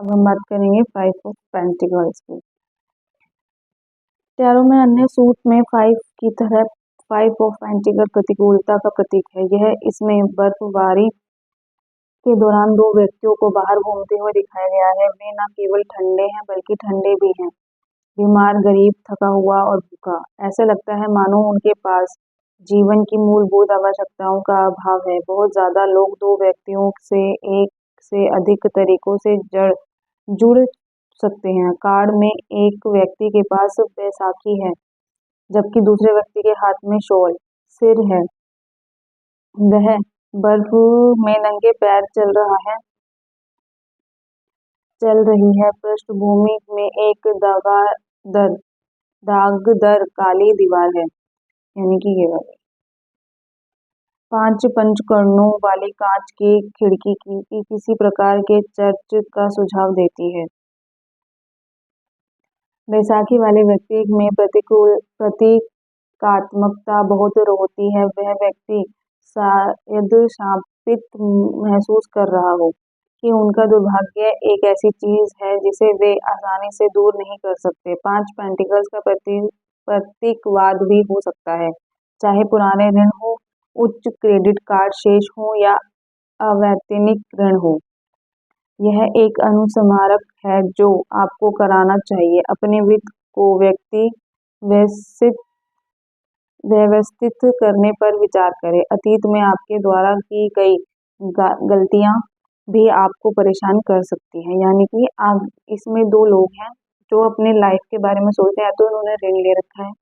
अब हम बात करेंगे 5 ऑफ पेंटिकल्स की। टैरो में अन्य सूट में 5 की तरह 5 ऑफ पेंटिकल प्रतिकूलता का प्रतीक है। यह इसमें बर्फबारी के दौरान दो व्यक्तियों को बाहर घूमते हुए दिखाया गया है। वे न केवल ठंडे हैं बल्कि ठंडे भी हैं, बीमार, गरीब, थका हुआ और भूखा। ऐसा लगता है मानो उनके पास जीवन की मूलभूत आवश्यकताओं का अभाव है। बहुत ज्यादा लोग दो व्यक्तियों से एक से अधिक तरीकों से जुड़ सकते हैं। कार्ड में एक व्यक्ति के पास बैसाखी है, जबकि दूसरे व्यक्ति के हाथ में शॉल सिर है। वह बर्फ में नंगे पैर चल रही है। पृष्ठभूमि में एक दागदार काली दीवार है, यानी कि ये वाली 5 पंचकर्णों वाली कांच की खिड़की की किसी प्रकार के चर्च का सुझाव देती है। बैसाखी वाले व्यक्ति में प्रतीकात्मकता बहुत होती है। वह व्यक्ति शायद शापित महसूस कर रहा हो कि उनका दुर्भाग्य एक ऐसी चीज है जिसे वे आसानी से दूर नहीं कर सकते। 5 पेंटिकल्स का प्रतीकवाद भी हो सकता है, चाहे पुराने ऋण हो, उच्च क्रेडिट कार्ड शेष हो या अवैतनिक ऋण हो। यह एक अनुस्मारक है जो आपको कराना चाहिए अपने वित्त को व्यवस्थित करने पर विचार करें। अतीत में आपके द्वारा की गई गलतियां भी आपको परेशान कर सकती हैं। यानी कि आप इसमें दो लोग हैं जो अपने लाइफ के बारे में सोचते हैं। या तो उन्होंने ऋण ले रखा है,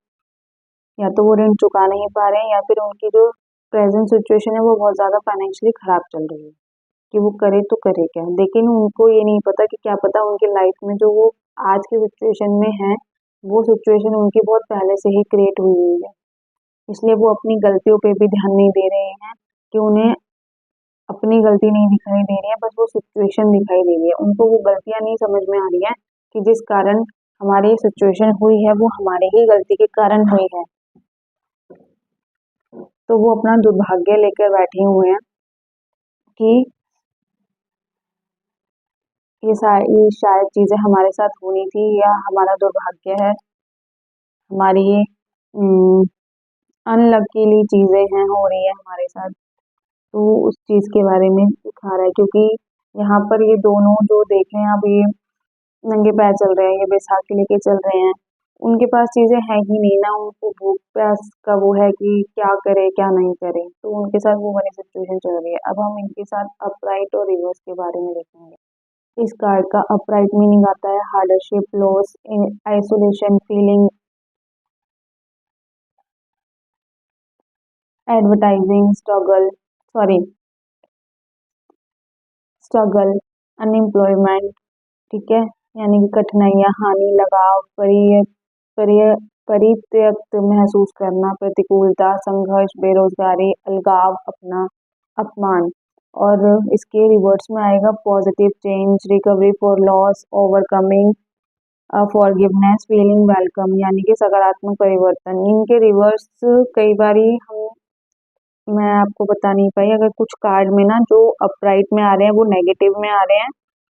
या तो वो ऋण चुका नहीं पा रहे हैं, या फिर उनकी जो प्रेजेंट सिचुएशन है वो बहुत ज़्यादा फाइनेंशियली खराब चल रही है कि वो करे तो करे क्या। लेकिन उनको ये नहीं पता कि क्या पता उनके लाइफ में जो वो आज के सिचुएशन में है, वो सिचुएशन उनकी बहुत पहले से ही क्रिएट हुई हुई है। इसलिए वो अपनी गलतियों पे भी ध्यान नहीं दे रहे हैं कि उन्हें अपनी गलती नहीं दिखाई दे रही है, बस वो सिचुएशन दिखाई दे रही है। उनको वो गलतियां नहीं समझ में आ रही है कि जिस कारण हमारी सिचुएशन हुई है वो हमारे ही गलती के कारण हुई है। तो वो अपना दुर्भाग्य लेकर बैठे हुए हैं कि ये शायद चीजें हमारे साथ होनी थी, या हमारा दुर्भाग्य है, हमारी अनलकीली चीजें हैं हो रही है हमारे साथ। तो उस चीज के बारे में दिखा रहा है, क्योंकि यहाँ पर ये दोनों जो देख रहे हैं, अब ये नंगे पैर चल रहे हैं, ये बैसाखी लेके चल रहे हैं। उनके पास चीजें हैं ही नहीं ना, उनको भूख प्यास का वो है कि क्या करे क्या नहीं करे। तो उनके साथ वो वाली सिचुएशन चल रही है। अब हम इनके साथ अपराइट और रिवर्स के बारे में देखेंगे। इस कार्ड का अपराइट मीनिंग आता है hardship, loss, isolation, feeling, advertising, struggle, unemployment, ठीक है, यानी कि कठिनाइयां, हानि, लगाव, परित्यक्त महसूस करना, प्रतिकूलता, संघर्ष, बेरोजगारी, अलगाव, अपना अपमान। और इसके रिवर्स में आएगा positive change, recovery for loss, overcoming, forgiveness, feeling welcome, यानी कि सकारात्मक परिवर्तन। इनके रिवर्स कई बारी मैं आपको बता नहीं पाई। अगर कुछ कार्ड में ना जो अपराइट में आ रहे हैं वो नेगेटिव में आ रहे हैं,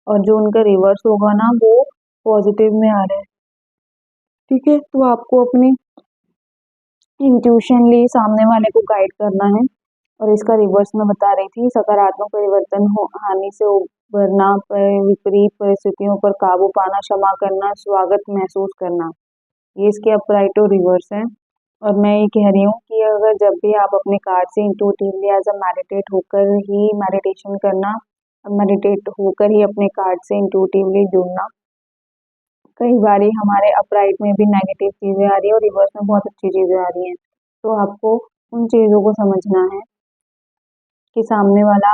और जो उनका रिवर्स होगा ना वो पॉजिटिव में आ रहे हैं, ठीक है। तो आपको अपनी इंट्यूशनली सामने वाले को गाइड करना है। और इसका रिवर्स में बता रही थी सकारात्मक परिवर्तन हो, हानि से उभरना, विपरीत परिस्थितियों पर काबू पाना, क्षमा करना, स्वागत महसूस करना। ये इसके अपराइट और रिवर्स है। और मैं ये कह रही हूँ कि अगर जब भी आप अपने कार्ड से इंट्यूटिवली एज अ मेडिटेट होकर ही अपने कार्ड से इंट्यूटिवली जुड़ना। कई बारी हमारे अपराइट में भी नेगेटिव चीजें आ रही है और रिवर्स में बहुत अच्छी चीजें आ रही हैं। तो आपको उन चीजों को समझना है कि सामने वाला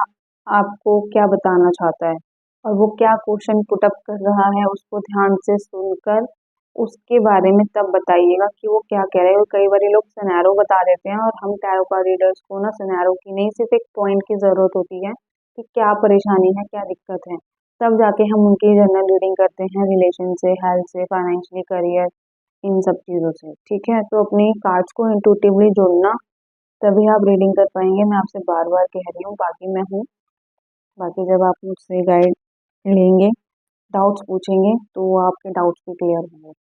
आपको क्या बताना चाहता है और वो क्या क्वेश्चन पुटअप कर रहा है। उसको ध्यान से सुनकर उसके बारे में तब बताइएगा कि वो क्या कह रहे हैं। और कई बार लोग सिनेरियो बता देते हैं, और हम टैरो कार्ड रीडर्स को ना सिनेरियो की नहीं, सिर्फ एक पॉइंट की जरूरत होती है कि क्या परेशानी है, क्या दिक्कत है। तब जाके हम उनकी जनरल रीडिंग करते हैं, रिलेशन से, हेल्थ से, फाइनेंशियली, करियर, इन सब चीज़ों से, ठीक है। तो अपनी कार्ड्स को इंट्यूटिवली जोड़ना, तभी आप रीडिंग कर पाएंगे। मैं आपसे बार बार कह रही हूँ, बाकी मैं हूँ, बाकी जब आप मुझसे गाइड लेंगे डाउट्स पूछेंगे तो आपके डाउट्स भी क्लियर होंगे।